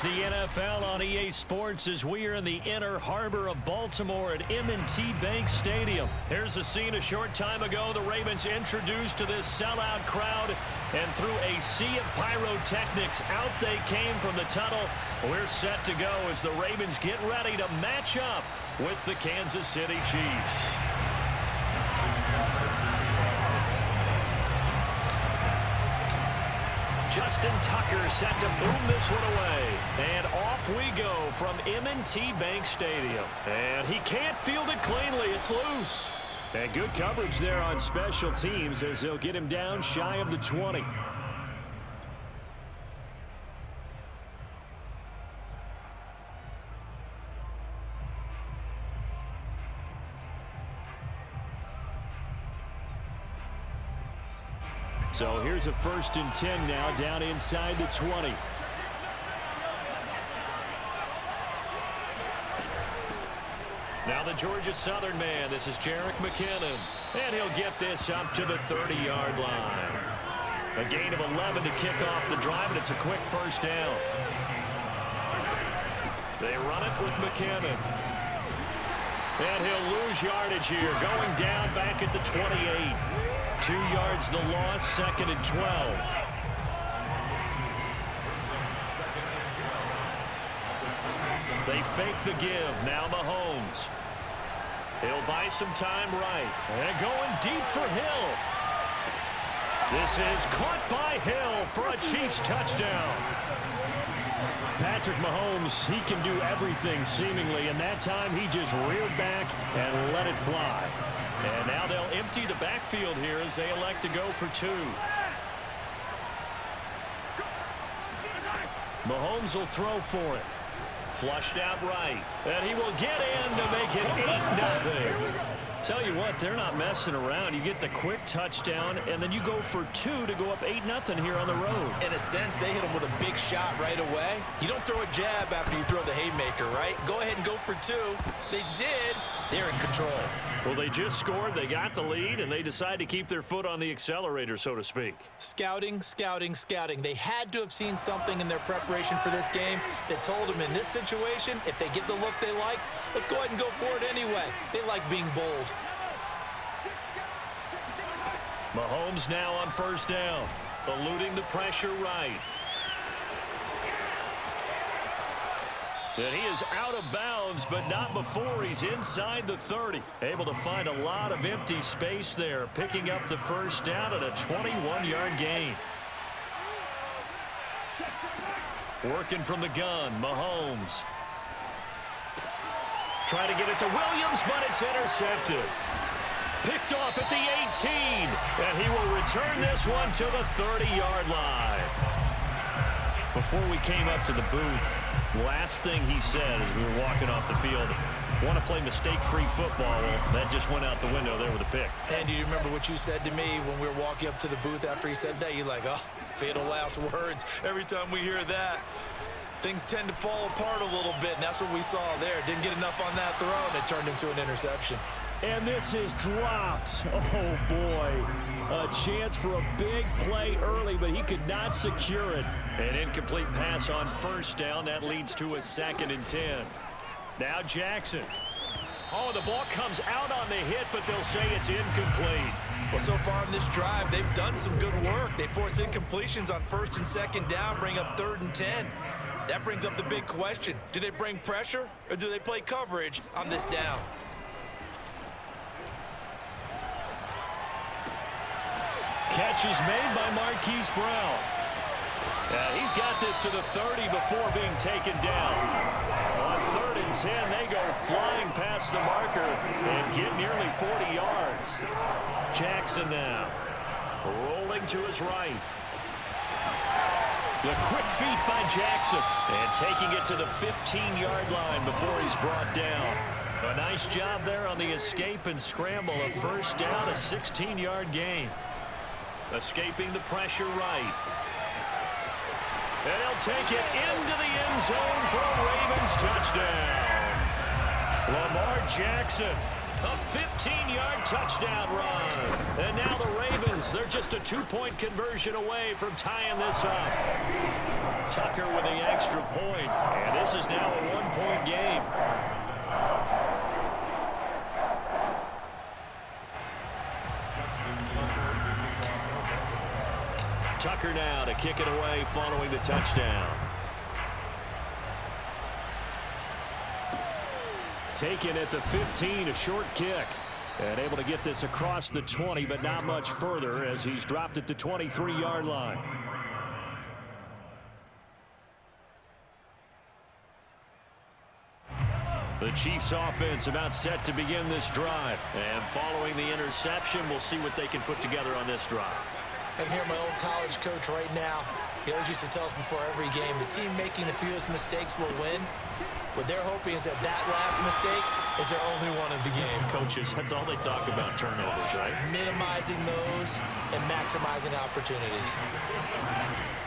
the NFL on EA Sports as we are in the inner harbor of Baltimore at M&T Bank Stadium. Here's a scene a short time ago. The Ravens introduced to this sellout crowd, and through a sea of pyrotechnics, out they came from the tunnel. We're set to go as the Ravens get ready to match up with the Kansas City Chiefs. Justin Tucker set to boom this one away. And off we go from M&T Bank Stadium. And he can't field it cleanly. It's loose. And good coverage there on special teams as they'll get him down shy of the 20. So here's a 1st and 10 now, down inside the 20. Now the Georgia Southern man, this is Jerick McKinnon. And he'll get this up to the 30-yard line. A gain of 11 to kick off the drive, and it's a quick 1st down. They run it with McKinnon. And he'll lose yardage here, going down back at the 28. 2 yards the loss, 2nd and 12. They fake the give. Now Mahomes. He'll buy some time right. And going deep for Hill. This is caught by Hill for a Chiefs touchdown. Patrick Mahomes, he can do everything seemingly, and that time he just reared back and let it fly. And now they'll empty the backfield here as they elect to go for 2. Mahomes will throw for it. Flushed out right. And he will get in to make it 8-0. Tell you what, they're not messing around. You get the quick touchdown, and then you go for 2 to go up 8-0 here on the road. In a sense, they hit him with a big shot right away. You don't throw a jab after you throw the haymaker, right? Go ahead and go for 2. They did. They're in control. Well, they just scored, they got the lead, and they decide to keep their foot on the accelerator, so to speak. Scouting, scouting, scouting. They had to have seen something in their preparation for this game that told them in this situation, if they get the look they like, let's go ahead and go for it anyway. They like being bold. Mahomes now on 1st down, eluding the pressure right. And he is out of bounds, but not before he's inside the 30. Able to find a lot of empty space there, picking up the 1st down at a 21-yard gain. Working from the gun, Mahomes. Try to get it to Williams, but it's intercepted. Picked off at the 18, and he will return this one to the 30-yard line. Before we came up to the booth, last thing he said as we were walking off the field, want to play mistake-free football. Well, that just went out the window there with a pick. And do you remember what you said to me when we were walking up to the booth after he said that? You're like, oh, fatal last words. Every time we hear that, things tend to fall apart a little bit, and that's what we saw there. Didn't get enough on that throw, and it turned into an interception. And this is dropped. Oh, boy. A chance for a big play early, but he could not secure it. An incomplete pass on 1st down. That leads to a 2nd and 10. Now Jackson. Oh, the ball comes out on the hit, but they'll say it's incomplete. Well, so far in this drive, they've done some good work. They force incompletions on 1st and 2nd down, bring up 3rd and 10. That brings up the big question. Do they bring pressure, or do they play coverage on this down? Catch is made by Marquise Brown. He's got this to the 30 before being taken down. On 3rd and 10, they go flying past the marker and get nearly 40 yards. Jackson now rolling to his right. The quick feet by Jackson and taking it to the 15-yard line before he's brought down. A nice job there on the escape and scramble. A 1st down, a 16-yard gain. Escaping the pressure right. And he'll take it into the end zone for a Ravens touchdown. Lamar Jackson, a 15-yard touchdown run. And now the Ravens, they're just a 2-point conversion away from tying this up. Tucker with the extra point. This is now a one-point game. Tucker now to kick it away following the touchdown. Taken at the 15, a short kick. And able to get this across the 20, but not much further as he's dropped it to 23-yard line. The Chiefs offense about set to begin this drive. And following the interception, we'll see what they can put together on this drive. I can hear my old college coach right now. He always used to tell us before every game, the team making the fewest mistakes will win. What they're hoping is that last mistake is their only one of the game. Coaches, that's all they talk about, turnovers, right? Minimizing those and maximizing opportunities.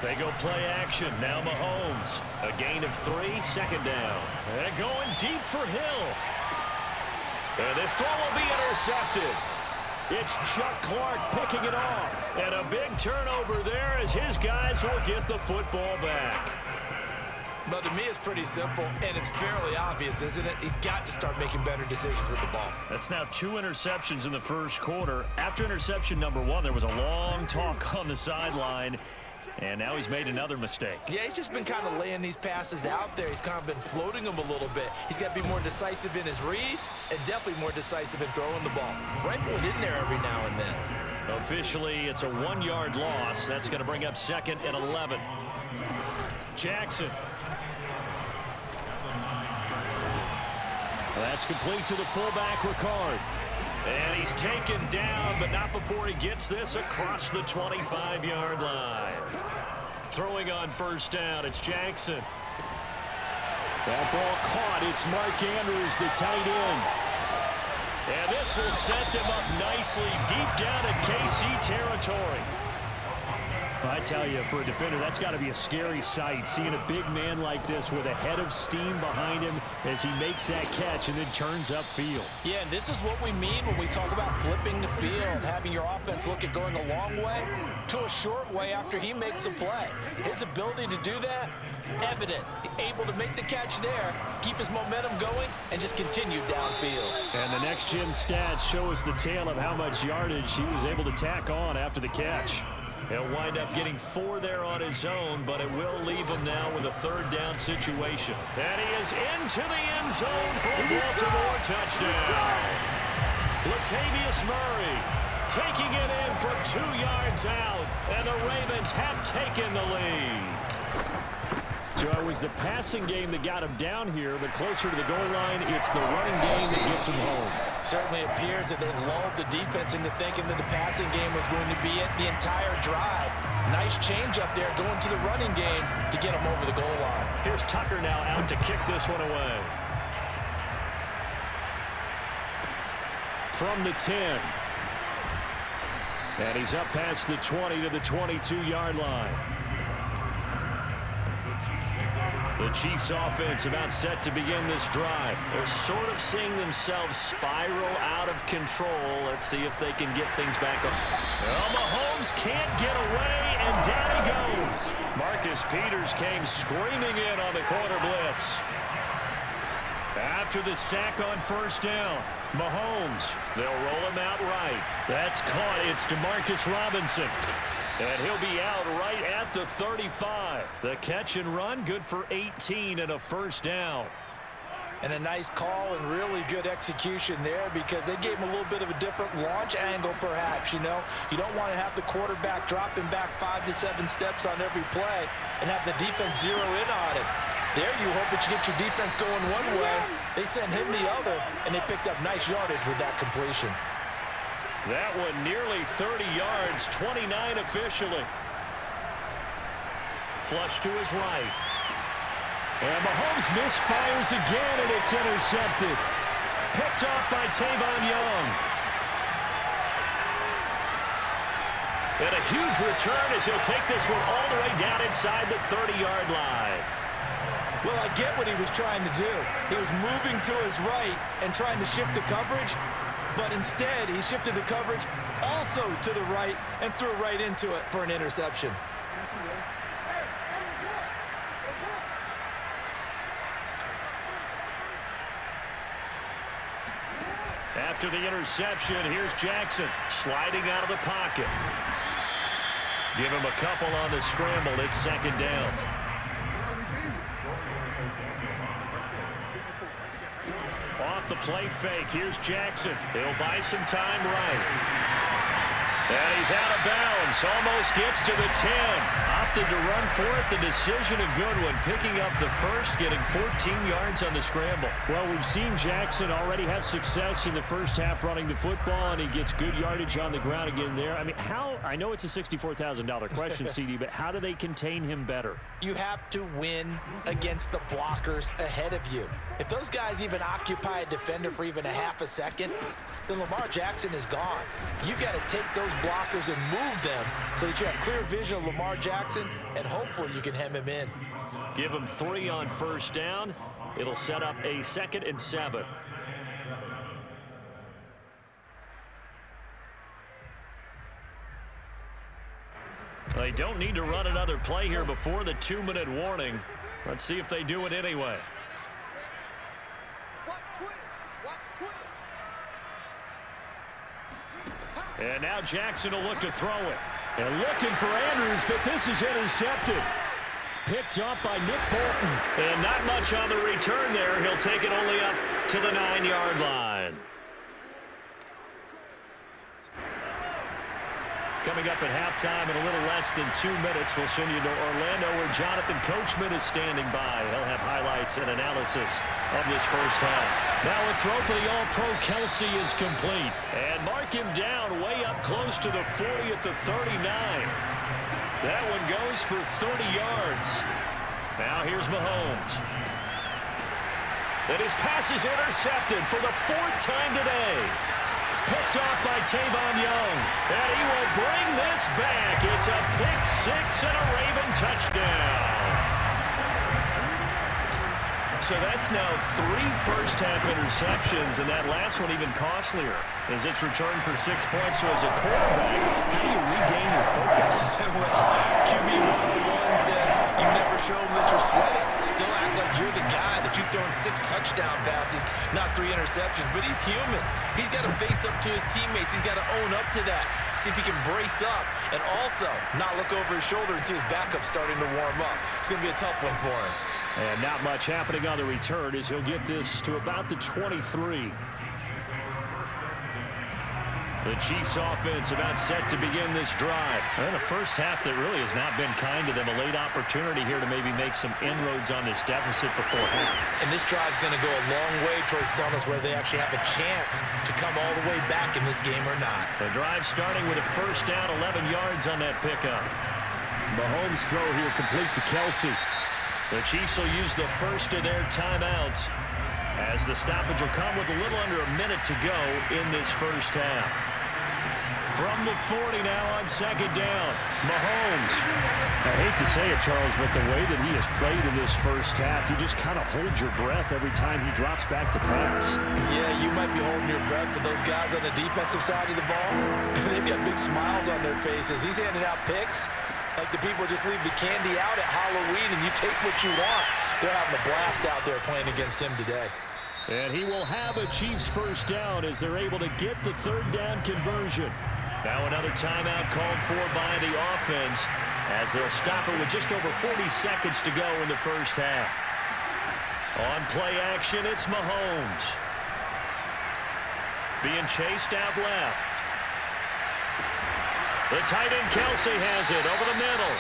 They go play action. Now Mahomes. A gain of 3, second down. And going deep for Hill. And this throw will be intercepted. It's Chuck Clark picking it off. And a big turnover there as his guys will get the football back. But to me, it's pretty simple, and it's fairly obvious, isn't it? He's got to start making better decisions with the ball. That's now 2 interceptions in the first quarter. After interception number 1, there was a long talk on the sideline, and now he's made another mistake. Yeah, he's just been kind of laying these passes out there. He's kind of been floating them a little bit. He's got to be more decisive in his reads and definitely more decisive in throwing the ball. Rifle it in there every now and then. Officially, it's a 1-yard loss. That's going to bring up 2nd and 11. Jackson. That's complete to the fullback, Ricard. And he's taken down, but not before he gets this across the 25-yard line. Throwing on first down, it's Jackson. That ball caught. It's Mark Andrews, the tight end. And this will set them up nicely deep down in KC territory. I tell you, for a defender, that's got to be a scary sight, seeing a big man like this with a head of steam behind him as he makes that catch and then turns upfield. Yeah, and this is what we mean when we talk about flipping the field, having your offense look at going a long way to a short way after he makes a play. His ability to do that, evident. Able to make the catch there, keep his momentum going, and just continue downfield. And the next-gen stats show us the tale of how much yardage he was able to tack on after the catch. He'll wind up getting 4 there on his own, but it will leave him now with a 3rd down situation. And he is into the end zone for a Baltimore touchdown. Latavius Murray taking it in from 2 yards out, and the Ravens have taken the lead. So it was the passing game that got him down here, but closer to the goal line, it's the running game that gets him home. Certainly appears that they lulled the defense into thinking that the passing game was going to be it the entire drive. Nice change up there going to the running game to get him over the goal line. Here's Tucker now out to kick this one away. From the 10. And he's up past the 20 to the 22-yard line. The Chiefs offense about set to begin this drive. They're sort of seeing themselves spiral out of control. Let's see if they can get things back up. Well, Mahomes can't get away, and down he goes. Marcus Peters came screaming in on the corner blitz. After the sack on first down, Mahomes, they'll roll him out right. That's caught. It's DeMarcus Robinson. And he'll be out right at the 35. The catch and run, good for 18 and a first down. And a nice call and really good execution there because they gave him a little bit of a different launch angle perhaps, you know. You don't want to have the quarterback dropping back 5 to 7 steps on every play and have the defense zero in on it. There you hope that you get your defense going one way. They sent him the other, and they picked up nice yardage with that completion. That one nearly 30 yards, 29 officially. Flush to his right. And Mahomes misfires again, and it's intercepted. Picked off by Tavon Young. And a huge return as he'll take this one all the way down inside the 30-yard line. Well, I get what he was trying to do. He was moving to his right and trying to shift the coverage, but instead he shifted the coverage also to the right and threw right into it for an interception. After the interception, here's Jackson sliding out of the pocket. Give him a couple on the scramble. It's second down. Off the play fake. Here's Jackson. He'll buy some time right. And he's out of bounds. Almost gets to the 10. Opted to run for it. The decision a good one. Picking up the first, getting 14 yards on the scramble. Well, we've seen Jackson already have success in the first half running the football, and he gets good yardage on the ground again there. I mean, I know it's a $64,000 question, CD, but how do they contain him better? You have to win against the blockers ahead of you. If those guys even occupy a defender for even a half a second, then Lamar Jackson is gone. You've got to take those blockers and move them so that you have clear vision of Lamar Jackson, and hopefully you can hem him in. Give him 3 on first down. It'll set up a 2nd and 7. They don't need to run another play here before the 2-minute warning. Let's see if they do it anyway. And now Jackson will look to throw it. And looking for Andrews, but this is intercepted. Picked up by Nick Bolton. And not much on the return there. He'll take it only up to the 9-yard line. Coming up at halftime in a little less than 2 minutes, we'll send you to Orlando where Jonathan Coachman is standing by. He'll have highlights and analysis of this first half. Now a throw for the All-Pro Kelsey is complete. And mark him down way up close to the 40 at the 39. That one goes for 30 yards. Now here's Mahomes. And his pass is intercepted for the 4th time today. Picked off by Tavon Young. And he will bring this back. It's a pick-6 and a Raven touchdown. So that's now 3 first-half interceptions, and that last one even costlier as it's returned for 6 points. So as a quarterback, how do you regain your focus? Well, QB 101 says you never show them that you're sweating. Still act like you're the guy, that you've thrown 6 touchdown passes, not 3 interceptions. But he's human. He's got to face up to his teammates. He's got to own up to that. See if he can brace up and also not look over his shoulder and see his backup starting to warm up. It's going to be a tough one for him. And not much happening on the return as he'll get this to about the 23. The Chiefs offense about set to begin this drive. And a first half that really has not been kind to them. A late opportunity here to maybe make some inroads on this deficit before half. And this drive's going to go a long way towards telling us whether they actually have a chance to come all the way back in this game or not. The drive starting with a first down, 11 yards on that pickup. Mahomes' throw here complete to Kelsey. The Chiefs will use the first of their timeouts as the stoppage will come with a little under a minute to go in this first half. From the 40 now on second down, Mahomes. I hate to say it, Charles, but the way that he has played in this first half, you just kind of hold your breath every time he drops back to pass. Yeah, you might be holding your breath, but those guys on the defensive side of the ball, they've got big smiles on their faces. He's handing out picks like the people just leave the candy out at Halloween and you take what you want. They're having a blast out there playing against him today. And he will have a Chiefs first down as they're able to get the third down conversion. Now another timeout called for by the offense as they'll stop it with just over 40 seconds to go in the first half. On play action, it's Mahomes. Being chased out left. The tight end Kelsey has it over the middle.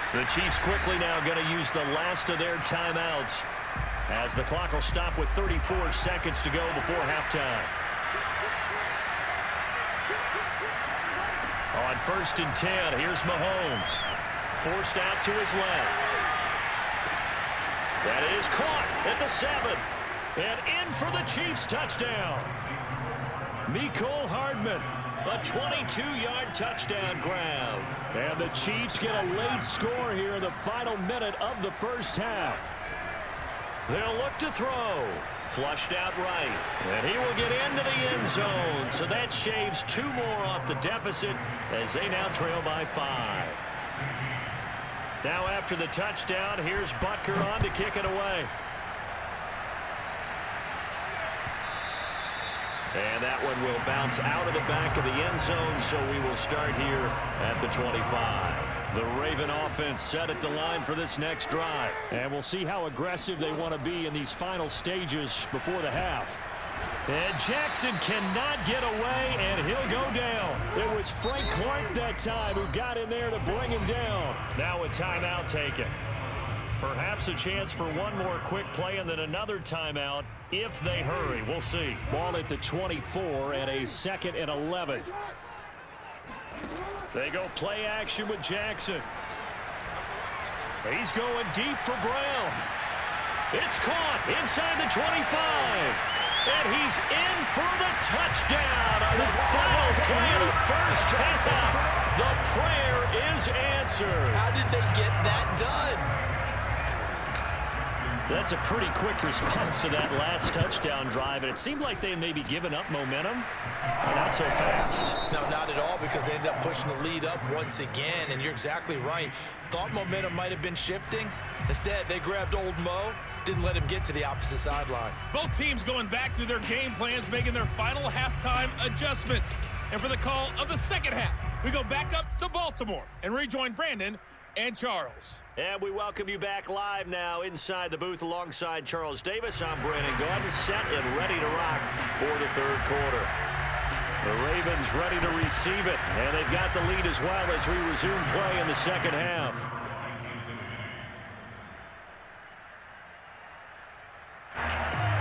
The Chiefs quickly now going to use the last of their timeouts as the clock will stop with 34 seconds to go before halftime. On first and 10, here's Mahomes. Forced out to his left. That is caught at the 7. And in for the Chiefs touchdown. Mecole Hardman, a 22-yard touchdown grab. And the Chiefs get a late score here in the final minute of the first half. They'll look to throw. Flushed out right. And he will get into the end zone. So that shaves 2 more off the deficit as they now trail by 5. Now after the touchdown, here's Butker on to kick it away. And that one will bounce out of the back of the end zone, so we will start here at the 25. The Raven offense set at the line for this next drive. And we'll see how aggressive they want to be in these final stages before the half. And Jackson cannot get away, and he'll go down. It was Frank Clark that time who got in there to bring him down. Now a timeout taken. Perhaps a chance for one more quick play and then another timeout if they hurry. We'll see. Ball at the 24 and a 2nd and 11. They go play action with Jackson. He's going deep for Brown. It's caught inside the 25. And he's in for the touchdown on the final play of the first half. The prayer is answered. How did they get that done? That's a pretty quick response to that last touchdown drive, and it seemed like they may be giving up momentum, but not so fast. No, not at all, because they ended up pushing the lead up once again, and you're exactly right. Thought momentum might have been shifting. Instead, they grabbed old Mo, didn't let him get to the opposite sideline. Both teams going back through their game plans, making their final halftime adjustments. And for the call of the second half, we go back up to Baltimore and rejoin Brandon and Charles. And we welcome you back live now inside the booth alongside Charles Davis. I'm Brandon Gordon, set and ready to rock for the third quarter. The Ravens ready to receive it, and they've got the lead as well as we resume play in the second half.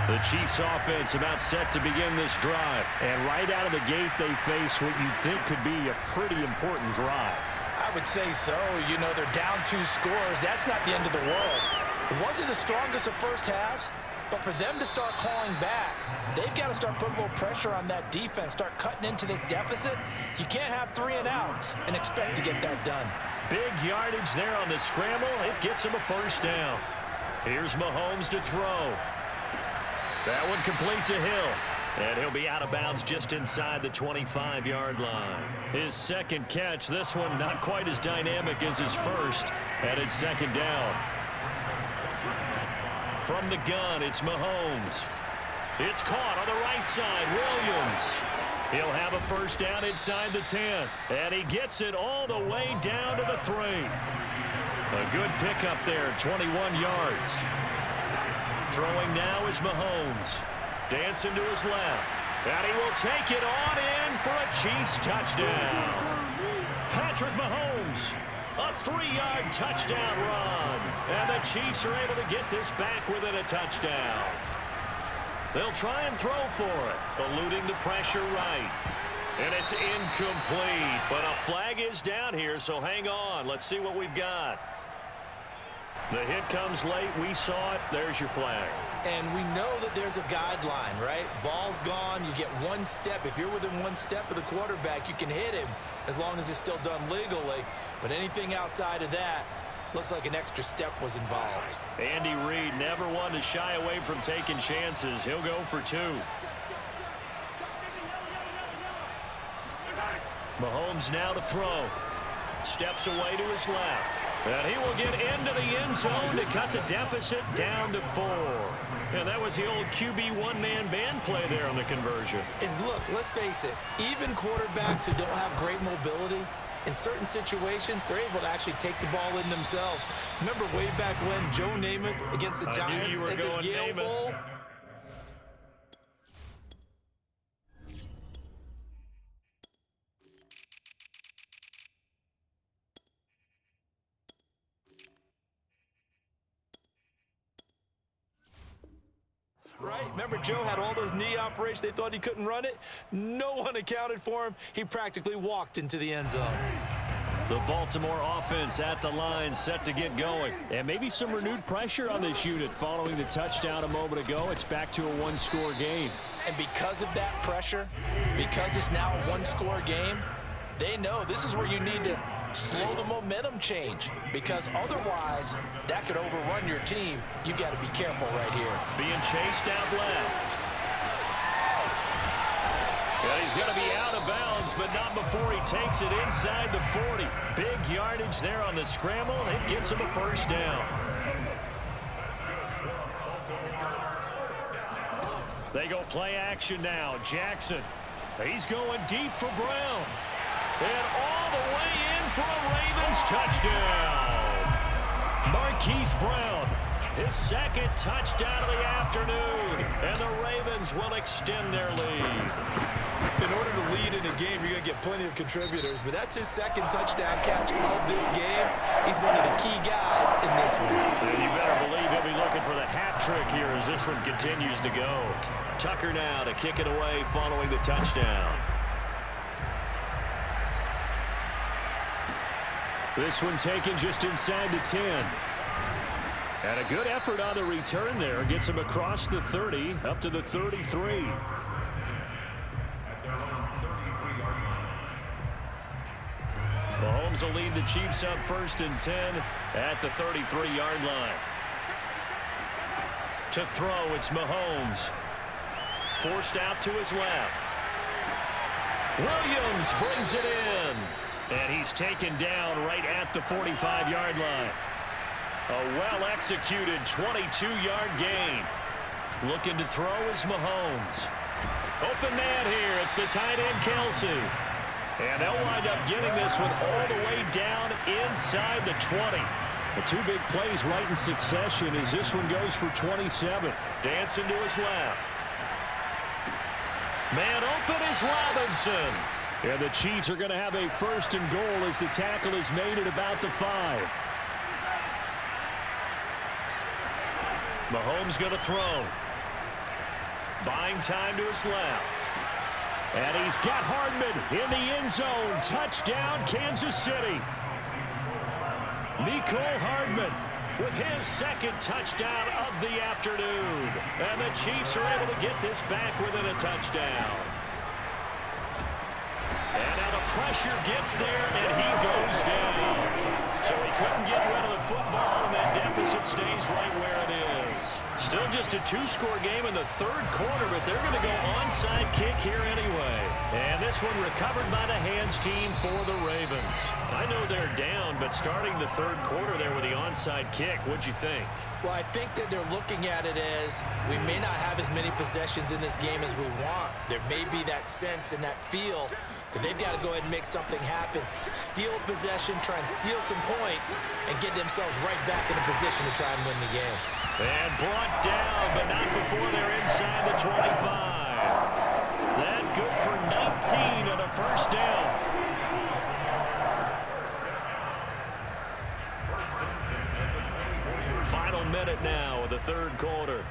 The Chiefs offense about set to begin this drive. And right out of the gate, they face what you think could be a pretty important drive. I would say so. You know, they're down 2 scores. That's not the end of the world. It wasn't the strongest of first halves, but for them to start clawing back, they've got to start putting a little pressure on that defense, start cutting into this deficit. You can't have 3 and outs and expect to get that done. Big yardage there on the scramble. It gets him a first down. Here's Mahomes to throw. That one complete to Hill. And he'll be out of bounds just inside the 25-yard line. His second catch, this one not quite as dynamic as his first, and it's second down. From the gun, it's Mahomes. It's caught on the right side, Williams. He'll have a first down inside the 10, and he gets it all the way down to the 3. A good pickup there, 21 yards. Throwing now is Mahomes. Dancing to his left. And he will take it on in for a Chiefs touchdown. Patrick Mahomes, a 3-yard touchdown run. And the Chiefs are able to get this back within a touchdown. They'll try and throw for it, eluding the pressure right. And it's incomplete, but a flag is down here, so hang on. Let's see what we've got. The hit comes late. We saw it. There's your flag. And we know that there's a guideline, right? Ball's gone. You get 1 step. If you're within 1 step of the quarterback, you can hit him as long as it's still done legally. But anything outside of that, looks like an extra step was involved. Andy Reid never one to shy away from taking chances. He'll go for 2. Mahomes now to throw. Steps away to his left. And he will get into the end zone to cut the deficit down to 4. And that was the old QB one-man band play there on the conversion. And look, let's face it, even quarterbacks who don't have great mobility, in certain situations, they're able to actually take the ball in themselves. Remember way back when Joe Namath against the Giants in the Yale Bowl? Right? Remember Joe had all those knee operations. They thought he couldn't run it. No one accounted for him. He practically walked into the end zone. The Baltimore offense at the line, set to get going. And maybe some renewed pressure on this unit following the touchdown a moment ago. It's back to a 1-score game. And because of that pressure, because it's now a 1-score game, they know this is where you need to slow the momentum change, because otherwise that could overrun your team. You got to be careful right here. Being chased out left. And he's going to be out of bounds, but not before he takes it inside the 40. Big yardage there on the scramble. It gets him a first down. They go play action now. Jackson. He's going deep for Brown. And all the way in for a Ravens touchdown. Marquise Brown, his second touchdown of the afternoon. And the Ravens will extend their lead. In order to lead in a game, you're going to get plenty of contributors, but that's his second touchdown catch of this game. He's one of the key guys in this one. And you better believe he'll be looking for the hat trick here as this one continues to go. Tucker now to kick it away following the touchdown. This one taken just inside the 10. And a good effort on the return there. Gets him across the 30, up to the 33. Mahomes will lead the Chiefs up 1st and 10 at the 33-yard line. To throw, it's Mahomes. Forced out to his left. Williams brings it in. And he's taken down right at the 45-yard line. A well-executed 22-yard gain. Looking to throw is Mahomes. Open man here. It's the tight end, Kelsey. And they'll wind up getting this one all the way down inside the 20. The two big plays right in succession as this one goes for 27. Dancing to his left. Man open is Robinson. And the Chiefs are going to have a 1st and goal as the tackle is made at about the 5. Mahomes going to throw. Buying time to his left. And he's got Hardman in the end zone. Touchdown, Kansas City. Mecole Hardman with his second touchdown of the afternoon. And the Chiefs are able to get this back within a touchdown. And now the pressure gets there, and he goes down. So he couldn't get rid of the football, and that deficit stays right where it is. Still just a 2-score game in the 3rd quarter, but they're going to go onside kick here anyway. And this one recovered by the hands team for the Ravens. I know they're down, but starting the 3rd quarter there with the onside kick, what'd you think? Well, I think that they're looking at it as we may not have as many possessions in this game as we want. There may be that sense and that feel that they've got to go ahead and make something happen, steal possession, try and steal some points, and get themselves right back in a position to try and win the game. And brought down, but not before they're inside the 25. That good for 19 and a 1st down. Final minute now of the 3rd quarter.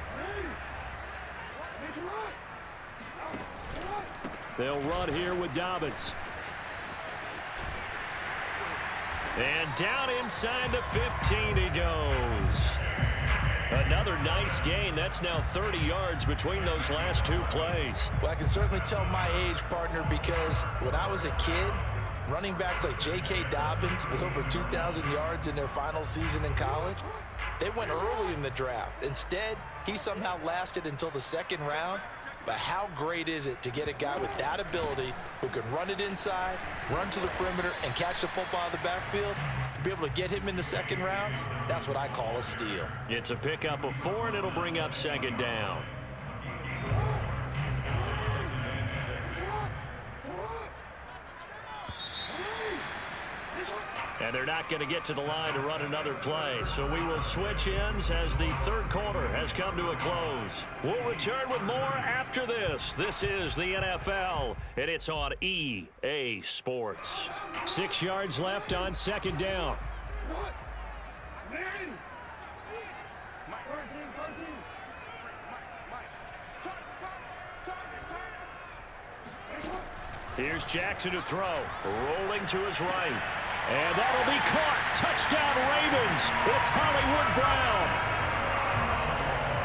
They'll run here with Dobbins. And down inside the 15 he goes. Another nice gain. That's now 30 yards between those last 2 plays. Well, I can certainly tell my age, partner, because when I was a kid, running backs like J.K. Dobbins with over 2,000 yards in their final season in college, they went early in the draft. Instead, he somehow lasted until the 2nd round. But how great is it to get a guy with that ability who can run it inside, run to the perimeter, and catch the football out of the backfield? To be able to get him in the 2nd round, that's what I call a steal. It's a pickup of 4, and it'll bring up 2nd down. And they're not going to get to the line to run another play. So we will switch ends as the 3rd quarter has come to a close. We'll return with more after this. This is the NFL, and it's on EA Sports. 6 yards left on 2nd down. Here's Jackson to throw. Rolling to his right. And that'll be caught. Touchdown, Ravens. It's Hollywood Brown.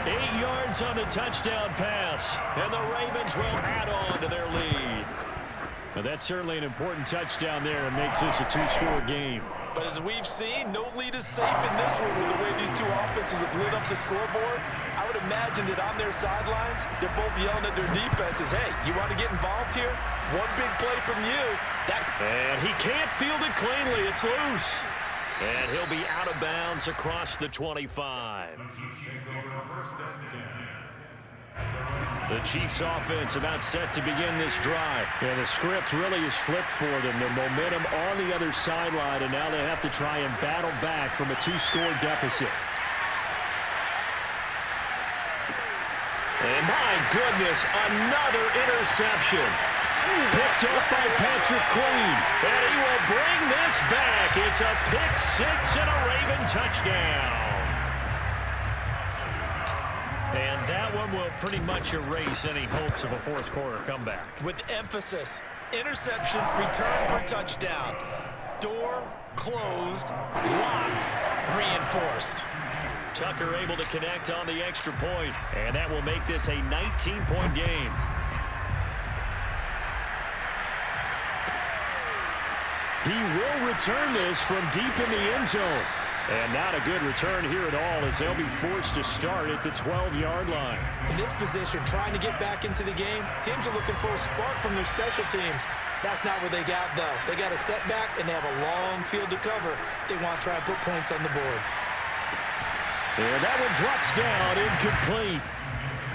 8 yards on the touchdown pass. And the Ravens will add on to their lead. Now that's certainly an important touchdown there. It makes this a 2-score game. But as we've seen, no lead is safe in this one with the way these two offenses have lit up the scoreboard. I would imagine that on their sidelines, they're both yelling at their defenses, hey, you want to get involved here? One big play from you. And he can't field it cleanly. It's loose. And he'll be out of bounds across the 25. The Chiefs offense about set to begin this drive. Yeah, the script really is flipped for them. The momentum on the other sideline, and now they have to try and battle back from a 2-score deficit. And my goodness, another interception. Picked up by Patrick Queen. And he will bring this back. It's a pick six and a Raven touchdown. And that one will pretty much erase any hopes of a fourth quarter comeback. With emphasis, interception, return for touchdown. Door closed, locked, reinforced. Tucker able to connect on the extra point, and that will make this a 19-point game. He will return this from deep in the end zone. And not a good return here at all as they'll be forced to start at the 12-yard line. In this position, trying to get back into the game, teams are looking for a spark from their special teams. That's not what they got, though. They got a setback, and they have a long field to cover if they want to try and put points on the board. And that one drops down, incomplete.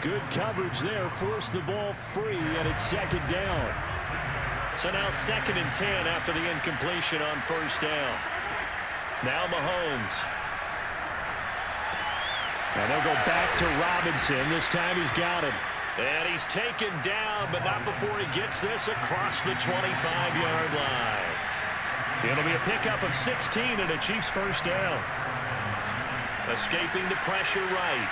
Good coverage there, forced the ball free, and it's second down. So now 2nd and 10 after the incompletion on first down. Now Mahomes. And they'll go back to Robinson. This time he's got him. And he's taken down, but not before he gets this across the 25-yard line. It'll be a pickup of 16 and a Chiefs first down. Escaping the pressure right.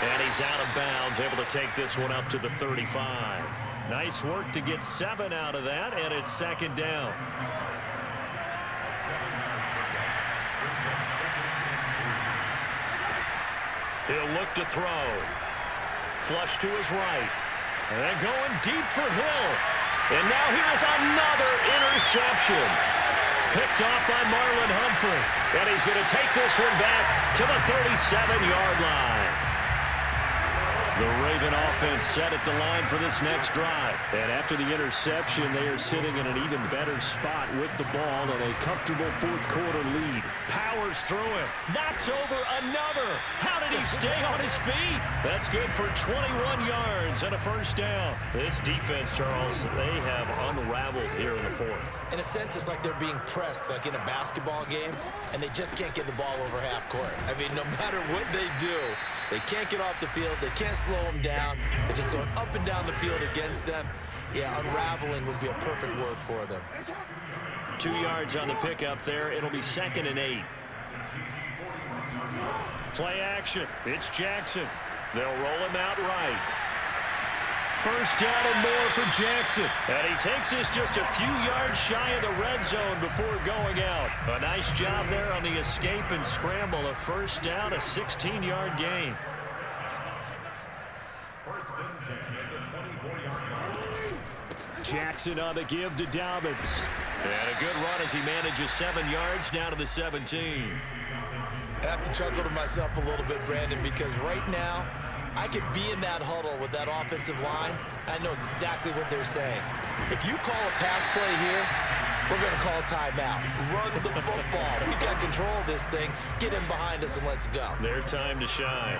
And he's out of bounds, able to take this one up to the 35. Nice work to get 7 out of that, and it's second down. He'll look to throw. Flush to his right. And going deep for Hill. And now here's another interception. Picked off by Marlon Humphrey. And he's going to take this one back to the 37-yard line. The Raven offense set at the line for this next drive. And after the interception, they are sitting in an even better spot with the ball and a comfortable fourth quarter lead. Powers through him. Knocks over another. How did he stay on his feet? That's good for 21 yards and a first down. This defense, Charles, they have unraveled here in the fourth. In a sense, it's like they're being pressed, like in a basketball game, and they just can't get the ball over half court. I mean, no matter what they do, they can't get off the field. They can't slow them down. They're just going up and down the field against them. Yeah, unraveling would be a perfect word for them. 2 yards on the pickup there. It'll be 2nd and 8. Play action. It's Jackson. They'll roll him out right. First down and more for Jackson. And he takes this just a few yards shy of the red zone before going out. A nice job there on the escape and scramble. A first down, a 16-yard gain. First and 10 at the 24-yard line. Jackson on the give to Dobbins. And a good run as he manages 7 yards down to the 17. I have to chuckle to myself a little bit, Brandon, because right now, I could be in that huddle with that offensive line. I know exactly what they're saying. If you call a pass play here, we're going to call a timeout. Run the football. We've got control of this thing. Get in behind us and let's go. Their time to shine.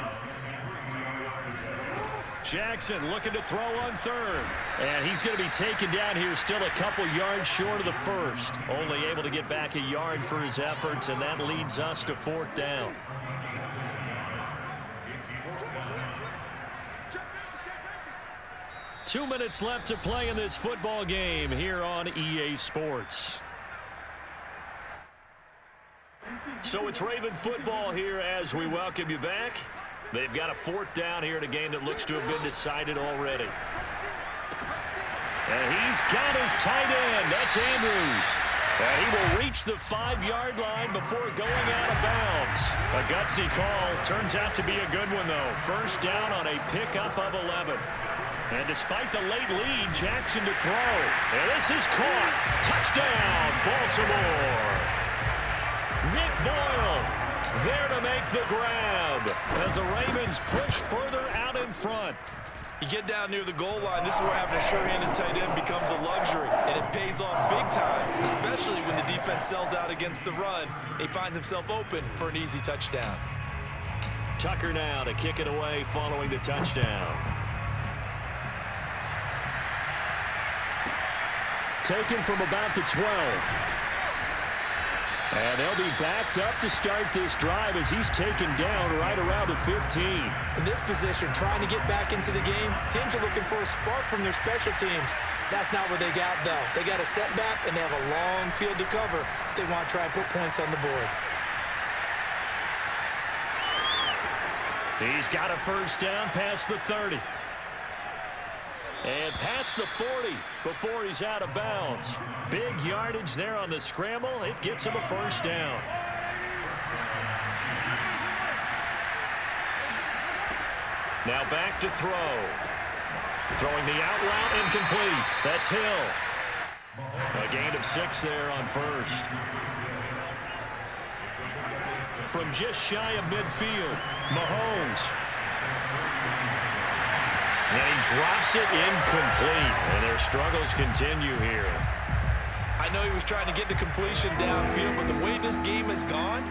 Jackson looking to throw on third. And he's going to be taken down here still a couple yards short of the first. Only able to get back a yard for his efforts, and that leads us to fourth down. Two minutes left to play in this football game here on EA Sports. So it's Raven football here as we welcome you back. They've got a fourth down here in a game that looks to have been decided already. And he's got his tight end. That's Andrews. And he will reach the 5-yard line before going out of bounds. A gutsy call. Turns out to be a good one, though. First down on a pickup of 11. And despite the late lead, Jackson to throw. And this is caught. Touchdown, Baltimore. Nick Boyle there to make the grab as the Ravens push further out in front. You get down near the goal line, this is where having a sure-handed tight end becomes a luxury, and it pays off big time, especially when the defense sells out against the run. He finds himself open for an easy touchdown. Tucker now to kick it away following the touchdown. Taken from about the 12. And they'll be backed up to start this drive as he's taken down right around the 15. In this position, trying to get back into the game, teams are looking for a spark from their special teams. That's not what they got, though. They got a setback, and they have a long field to cover if they want to try and put points on the board. He's got a first down past the 30. And past the 40 before he's out of bounds. Big yardage there on the scramble. It gets him a first down. Now back to throw. Throwing the out route incomplete. That's Hill. A gain of 6 there on first. From just shy of midfield, Mahomes. And he drops it incomplete. And their struggles continue here. I know he was trying to get the completion downfield, but the way this game has gone,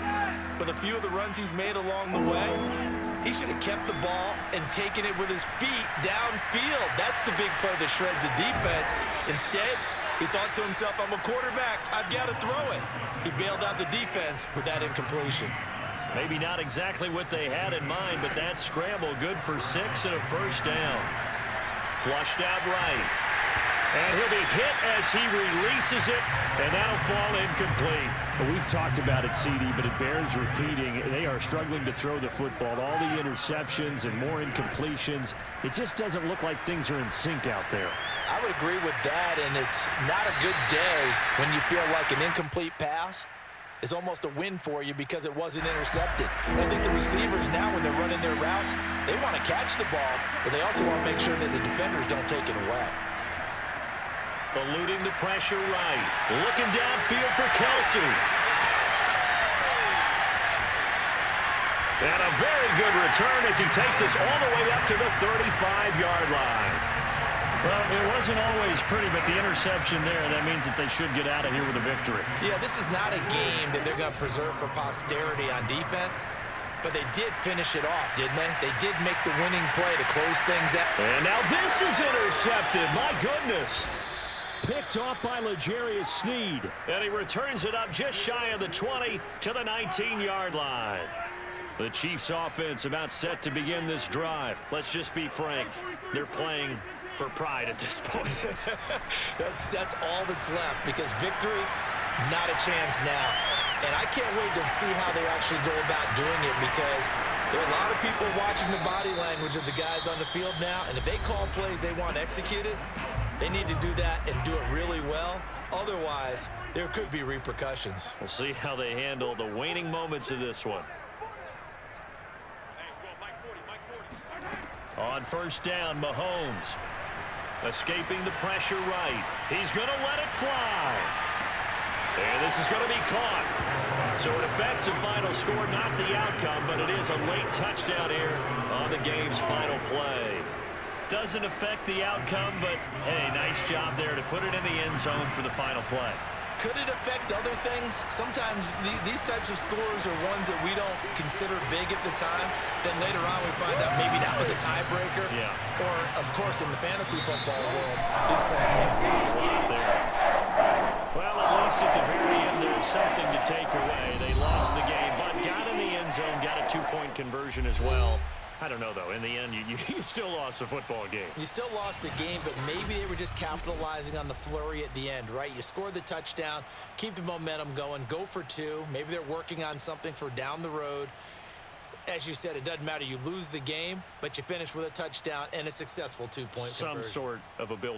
with a few of the runs he's made along the way, he should have kept the ball and taken it with his feet downfield. That's the big play that shreds the defense. Instead, he thought to himself, I'm a quarterback. I've got to throw it. He bailed out the defense with that incompletion. Maybe not exactly what they had in mind, but that scramble good for 6 and a first down. Flushed out right. And he'll be hit as he releases it, and that'll fall incomplete. Well, we've talked about it, CD, but it bears repeating. They are struggling to throw the football. All the interceptions and more incompletions. It just doesn't look like things are in sync out there. I would agree with that, and it's not a good day when you feel like an incomplete pass is almost a win for you because it wasn't intercepted. And I think the receivers now, when they're running their routes, they want to catch the ball, but they also want to make sure that the defenders don't take it away. Eluding the pressure right. Looking downfield for Kelsey. And a very good return as he takes us all the way up to the 35-yard line. Well, it wasn't always pretty, but the interception there, that means that they should get out of here with a victory. Yeah, this is not a game that they're going to preserve for posterity on defense, but they did finish it off, didn't they? They did make the winning play to close things out. And now this is intercepted. My goodness. Picked off by L'Jarius Sneed. And he returns it up just shy of the 20 to the 19-yard line. The Chiefs offense about set to begin this drive. Let's just be frank. They're playing for pride at this point. That's all that's left, because victory, not a chance now. And I can't wait to see how they actually go about doing it, because there are a lot of people watching the body language of the guys on the field now, and if they call plays they want executed, they need to do that and do it really well. Otherwise, there could be repercussions. We'll see how they handle the waning moments of this one. On first down, Mahomes. Escaping the pressure right. He's going to let it fly. And this is going to be caught. So it affects the final score, not the outcome, but it is a late touchdown here on the game's final play. Doesn't affect the outcome, but, hey, nice job there to put it in the end zone for the final play. Could it affect other things? Sometimes these types of scores are ones that we don't consider big at the time. Then later on we find out maybe that was a tiebreaker. Yeah. Or, of course, in the fantasy football world, these points mean a lot there. Well, at least at the very end, there's something to take away. They lost the game, but got in the end zone, got a 2-point conversion as well. I don't know, though. In the end, you still lost the football game. You still lost the game, but maybe they were just capitalizing on the flurry at the end, right? You scored the touchdown, keep the momentum going, go for 2. Maybe they're working on something for down the road. As you said, it doesn't matter. You lose the game, but you finish with a touchdown and a successful 2-point conversion. Some sort of ability.